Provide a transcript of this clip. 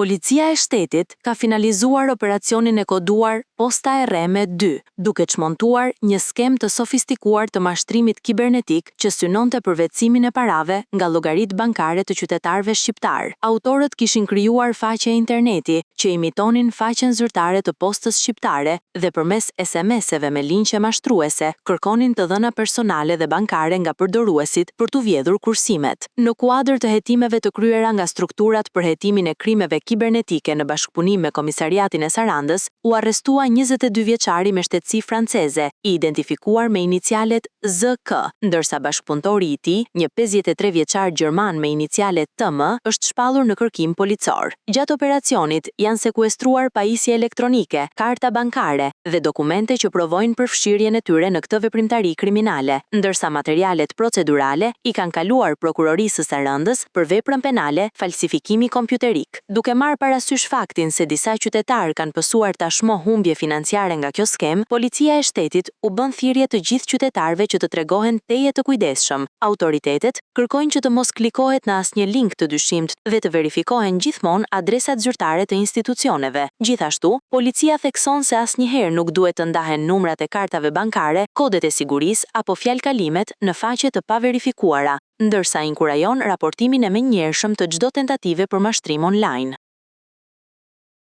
Policia e shtetit ka finalizuar operacionin e koduar Posta e Reme 2, duke çmontuar një skem të sofistikuar të mashtrimit kibernetik që synonte përvetësimin e parave nga llogaritë bankare të qytetarëve shqiptar. Autorët kishin krijuar faqe interneti që imitonin faqen zyrtare të postës shqiptare dhe përmes SMS-eve me linqe mashtruese kërkonin të dhëna personale dhe bankare nga përdoruesit për t'u vjedhur kursimet. Në kuadër të hetimeve të kryera nga strukturat për hetimin e krimeve kibernetike në bashkëpunim me Komisariatin e Sarandës, u arrestua 22 vjeçari me shtetësi franceze, i identifikuar me inicialet ZK, ndërsa bashkëpunëtori i tij, një 53 vjeçar gjerman me inicialet TM, është shpallur në kërkim policor. Gjatë operacionit janë sekuestruar pajisje elektronike, karta bankare dhe dokumente që provojnë përfshirjen e tyre në këtë veprimtari kriminale, ndërsa materialet procedurale i kanë kaluar prokurorisë së Sarandës për veprën penale falsifikimi kompjuterik. Duke marrë parasysh faktin se disa qytetarë kanë pësuar tashmë humbje financiare nga kjo skem, policia e shtetit u bën thirrje të gjithë qytetarëve që të tregohen teje të kujdesshëm. Autoritetet kërkojnë që të mos klikohet në asnjë link të dyshimt dhe të verifikohen gjithmonë adresat zyrtare të institucioneve. Gjithashtu, policia thekson se asnjëherë nuk duhet të ndahen numrat e kartave bankare, kodet e sigurisë apo fjalkalimet në faqe të paverifikuara, ndërsa inkurajon raportimin e menjëhershëm të çdo tentative për mashtrim online.